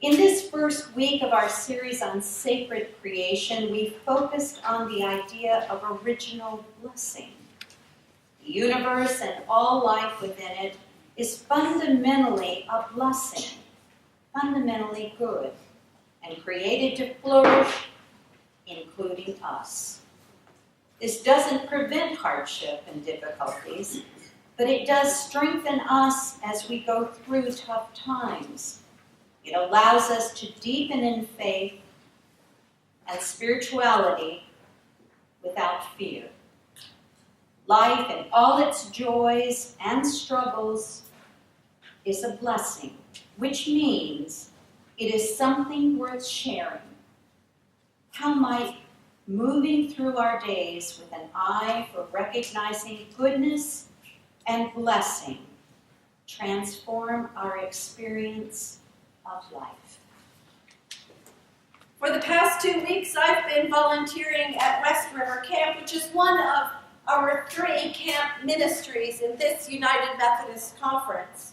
In this first week of our series on sacred creation, we focused on the idea of original blessing. The universe and all life within it is fundamentally a blessing, fundamentally good, and created to flourish, including us. This doesn't prevent hardship and difficulties, but it does strengthen us as we go through tough times. It allows us to deepen in faith and spirituality without fear. Life and all its joys and struggles is a blessing, which means it is something worth sharing. How might moving through our days with an eye for recognizing goodness and blessing transform our experience of life? For the past 2 weeks, I've been volunteering at West River Camp, which is one of our 3 camp ministries in this United Methodist Conference.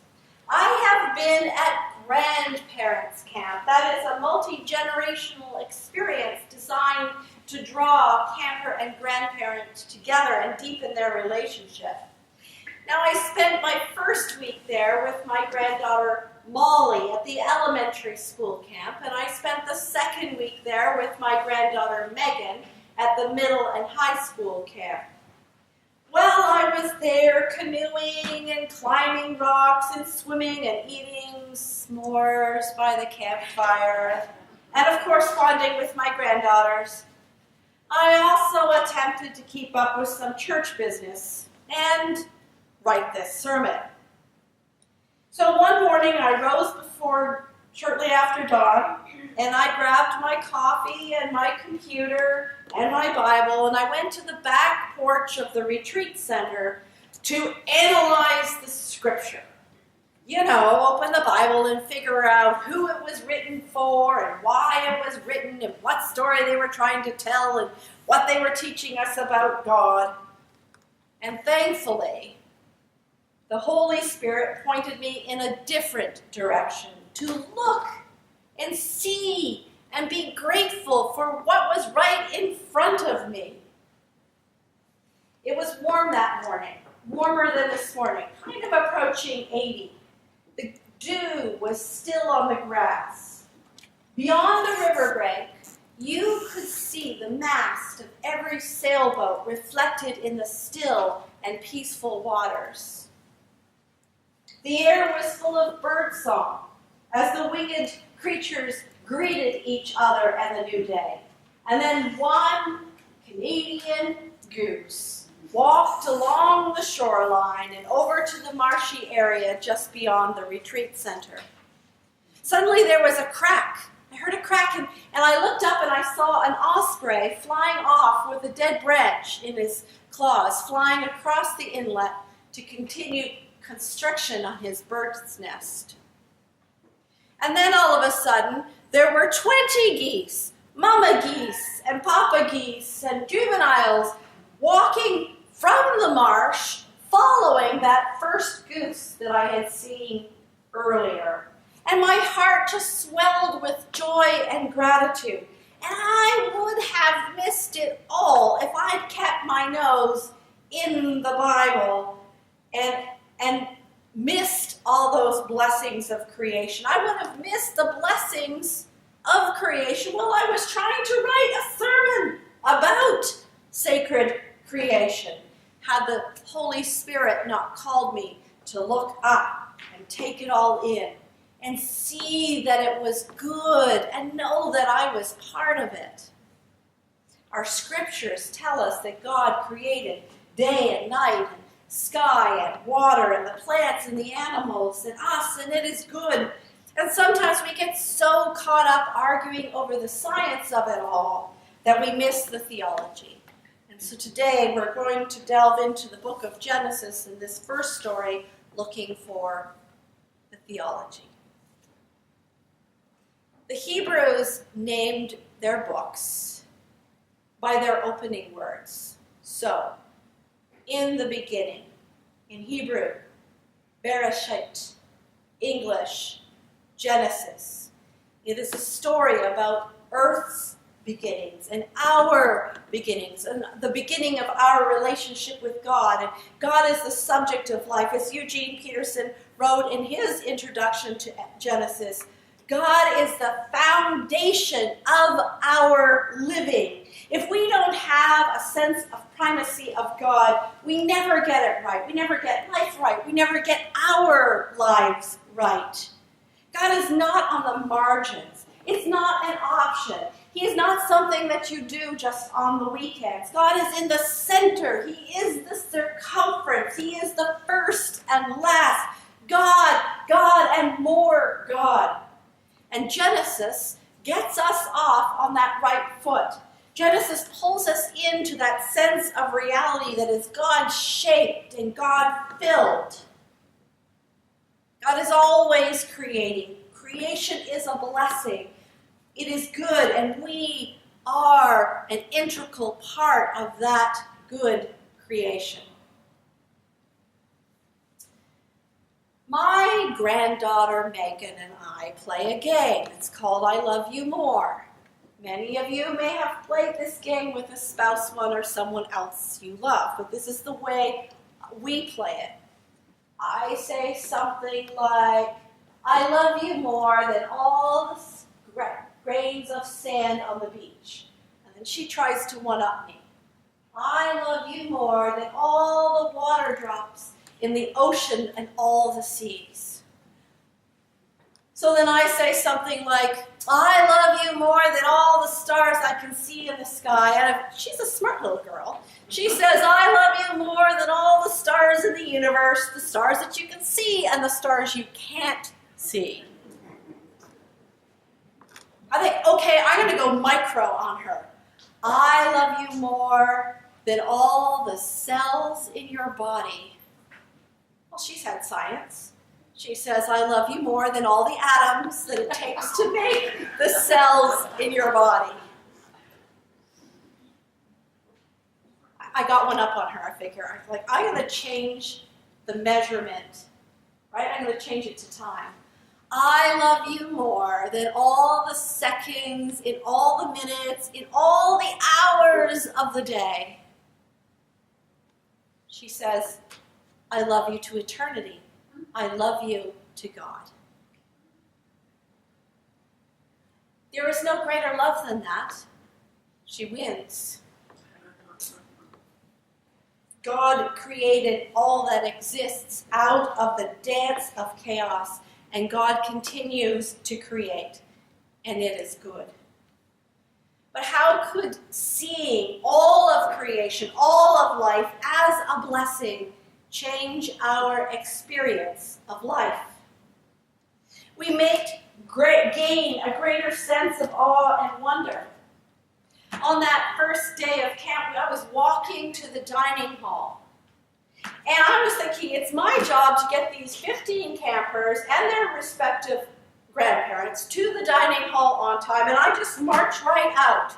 I have been at Grandparents Camp. That is a multi-generational experience designed to draw camper and grandparent together and deepen their relationship. Now, I spent my first week there with my granddaughter Molly at the elementary school camp, and I spent the second week there with my granddaughter Megan at the middle and high school camp. Well, I was there canoeing and climbing rocks and swimming and eating s'mores by the campfire, and of course bonding with my granddaughters. I also attempted to keep up with some church business and write this sermon. So one morning I rose shortly after dawn, and I grabbed my coffee and my computer and my Bible, and I went to the back porch of the retreat center to analyze the scripture. You know, open the Bible and figure out who it was written for and why it was written and what story they were trying to tell and what they were teaching us about God. And thankfully, the Holy Spirit pointed me in a different direction, to look and see and be grateful for what was right in front of me. It was warm that morning, warmer than this morning, kind of approaching 80. The dew was still on the grass. Beyond the riverbank, you could see the mast of every sailboat reflected in the still and peaceful waters. The air was full of birdsong as the winged creatures greeted each other and the new day. And then one Canadian goose walked along the shoreline and over to the marshy area just beyond the retreat center. Suddenly there was a crack. I heard a crack, and I looked up and I saw an osprey flying off with a dead branch in his claws, flying across the inlet to continue construction on his bird's nest. And then all of a sudden, there were 20 geese, mama geese and papa geese and juveniles walking from the marsh, following that first goose that I had seen earlier. And my heart just swelled with joy and gratitude. And I would have missed it all if I'd kept my nose in the Bible and missed all those blessings of creation. I would have missed the blessings of creation while I was trying to write a sermon about sacred creation, had the Holy Spirit not called me to look up and take it all in and see that it was good and know that I was part of it. Our scriptures tell us that God created day and night and sky and water and the plants and the animals and us, and it is good. And sometimes we get so caught up arguing over the science of it all that we miss the theology. And so today we're going to delve into the book of Genesis in this first story, looking for the theology. The Hebrews named their books by their opening words. So, in the beginning, in Hebrew, Bereshit, English, Genesis. It is a story about Earth's beginnings and our beginnings and the beginning of our relationship with God. And God is the subject of life. As Eugene Peterson wrote in his introduction to Genesis, God is the foundation of our living. If we don't have a sense of primacy of God, we never get it right. We never get life right. We never get our lives right. God is not on the margins. It's not an option. He is not something that you do just on the weekends. God is in the center. He is the circumference. He is the first and last. God, God, and more God. And Genesis gets us off on that right foot. Genesis pulls us into that sense of reality that is God-shaped and God-filled. God is always creating. Creation is a blessing. It is good, and we are an integral part of that good creation. My granddaughter Megan and I play a game. It's called I Love You More. Many of you may have played this game with a spouse one or someone else you love, but this is the way we play it. I say something like, I love you more than all the grains of sand on the beach. And then she tries to one-up me. I love you more than all the water drops in the ocean and all the seas. So then I say something like, I love you more than all the stars I can see in the sky. And she's a smart little girl. She says, I love you more than all the stars in the universe, the stars that you can see and the stars you can't see. I think, okay, I'm going to go micro on her. I love you more than all the cells in your body. Well, she's had science. She says, I love you more than all the atoms that it takes to make the cells in your body. I got one up on her, I figure. I'm going to change the measurement, right? I'm going to change it to time. I love you more than all the seconds, in all the minutes, in all the hours of the day. She says, I love you to eternity. I love you to God. There is no greater love than that. She wins. God created all that exists out of the dance of chaos, and God continues to create, and it is good. But how could seeing all of creation, all of life as a blessing, change our experience of life? We gain a greater sense of awe and wonder. On that first day of camp, I was walking to the dining hall. And I was thinking, it's my job to get these 15 campers and their respective grandparents to the dining hall on time, and I just march right out.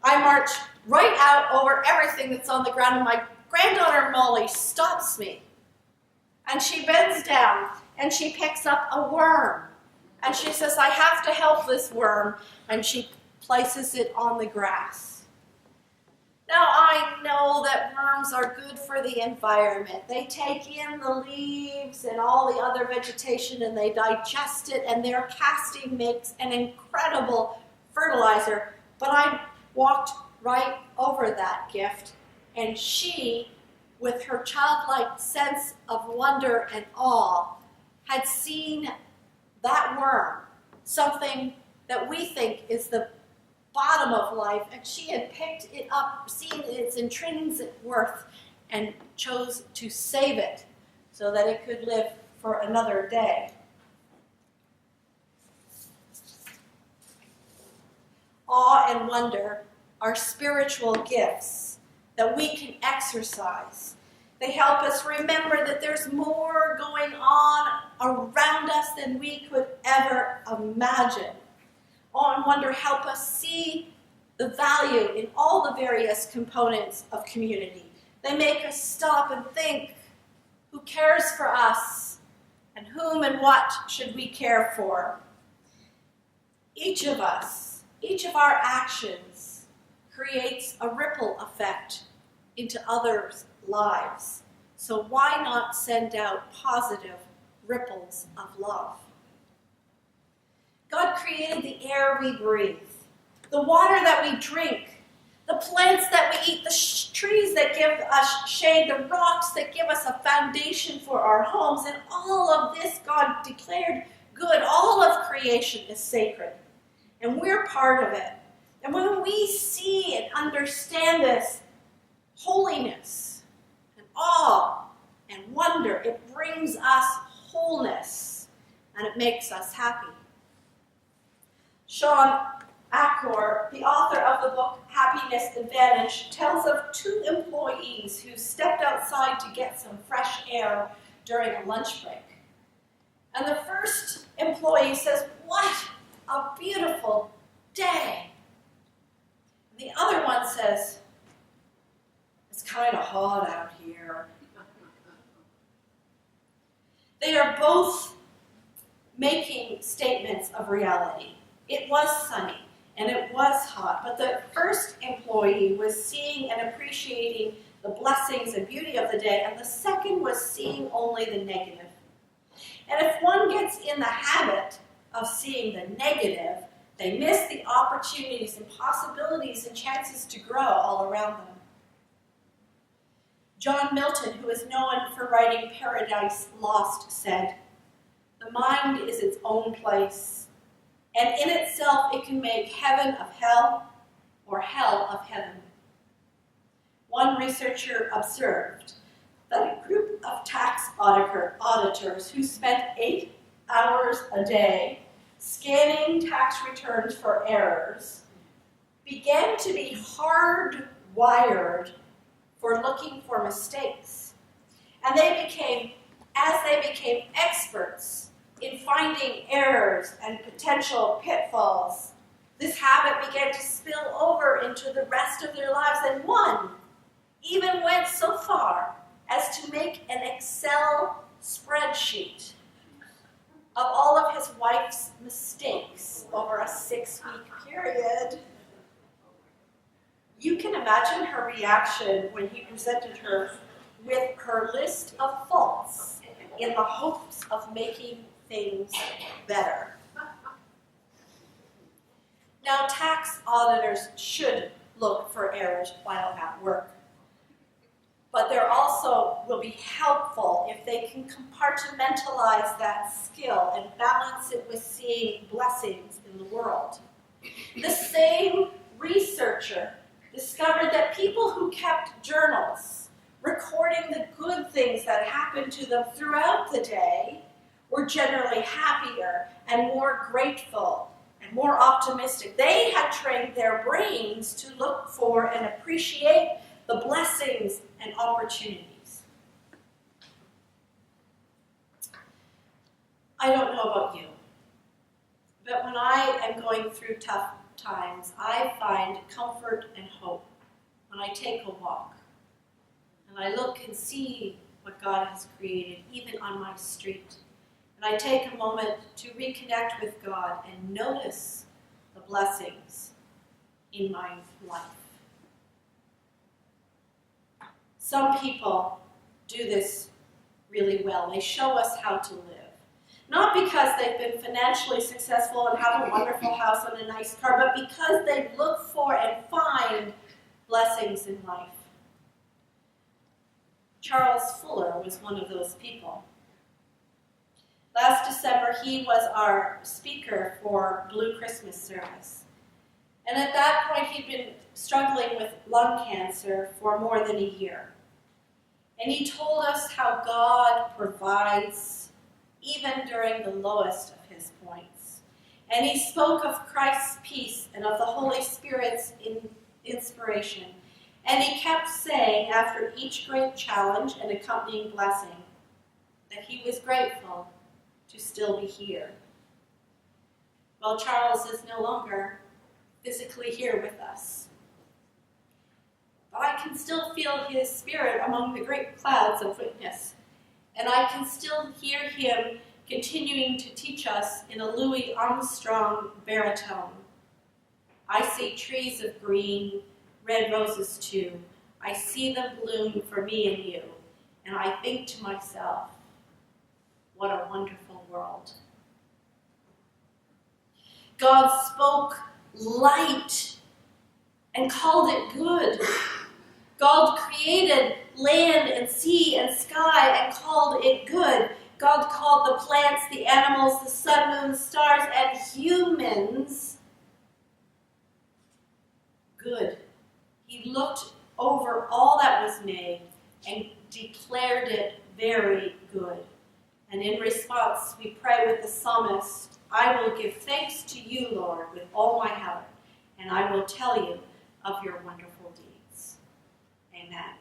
I march right out over everything that's on the ground, and my granddaughter Molly stops me. And she bends down, and she picks up a worm. And she says, I have to help this worm, and she places it on the grass. Now, I know that worms are good for the environment. They take in the leaves and all the other vegetation and they digest it, and their casting makes an incredible fertilizer. But I walked right over that gift, and she, with her childlike sense of wonder and awe, had seen that worm, something that we think is the bottom of life, and she had picked it up, seen its intrinsic worth, and chose to save it so that it could live for another day. Awe and wonder are spiritual gifts that we can exercise. They help us remember that there's more going on around us than we could ever imagine. Awe and wonder help us see the value in all the various components of community. They make us stop and think, who cares for us, and whom and what should we care for? Each of us, each of our actions creates a ripple effect into others' lives. So why not send out positive ripples of love? God created the air we breathe, the water that we drink, the plants that we eat, the trees that give us shade, the rocks that give us a foundation for our homes, and all of this God declared good. All of creation is sacred, and we're part of it. And when we see and understand this holiness and awe and wonder, it brings us wholeness, and it makes us happy. Sean Accor, the author of the book Happiness Advantage, tells of two employees who stepped outside to get some fresh air during a lunch break. And the first employee says, "What a beautiful day." The other one says, "It's kind of hot out here." They are both making statements of reality. It was sunny and it was hot, but the first employee was seeing and appreciating the blessings and beauty of the day, and the second was seeing only the negative. And if one gets in the habit of seeing the negative, they miss the opportunities and possibilities and chances to grow all around them. John Milton, who is known for writing Paradise Lost, said, "The mind is its own place, and in itself it can make heaven of hell or hell of heaven." One researcher observed that a group of tax auditors who spent 8 hours a day scanning tax returns for errors began to be hardwired for looking for mistakes. And as they became experts in finding errors and potential pitfalls, this habit began to spill over into the rest of their lives, and one even went so far as to make an Excel spreadsheet of all of his wife's mistakes over a 6-week period. You can imagine her reaction when he presented her with her list of faults in the hopes of making things better. Now, tax auditors should look for errors while at work, but there also will be helpful if they can compartmentalize that skill and balance it with seeing blessings in the world. The same researcher discovered that people who kept journals recording the good things that happened to them throughout the day were generally happier and more grateful and more optimistic. They had trained their brains to look for and appreciate the blessings and opportunities. I don't know about you, but when I am going through tough times, I find comfort and hope when I take a walk and I look and see what God has created, even on my street. And I take a moment to reconnect with God and notice the blessings in my life. Some people do this really well. They show us how to live. Not because they've been financially successful and have a wonderful house and a nice car, but because they look for and find blessings in life. Charles Fuller was one of those people. Last December, he was our speaker for Blue Christmas service. And at that point, he'd been struggling with lung cancer for more than a year. And he told us how God provides even during the lowest of his points. And he spoke of Christ's peace and of the Holy Spirit's inspiration. And he kept saying, after each great challenge and accompanying blessing, that he was grateful to still be here. Well, Charles is no longer physically here with us, but I can still feel his spirit among the great clouds of witness, and I can still hear him continuing to teach us in a Louis Armstrong baritone. I see trees of green, red roses too. I see them bloom for me and you. And I think to myself, what a wonderful world. God spoke light and called it good. God created land and sea and sky and called it good. God called the plants, the animals, the sun, moon, stars, and humans good. He looked over all that was made and declared it very good. And in response, we pray with the psalmist, I will give thanks to you, Lord, with all my heart, and I will tell you of your wonderful deeds. Amen.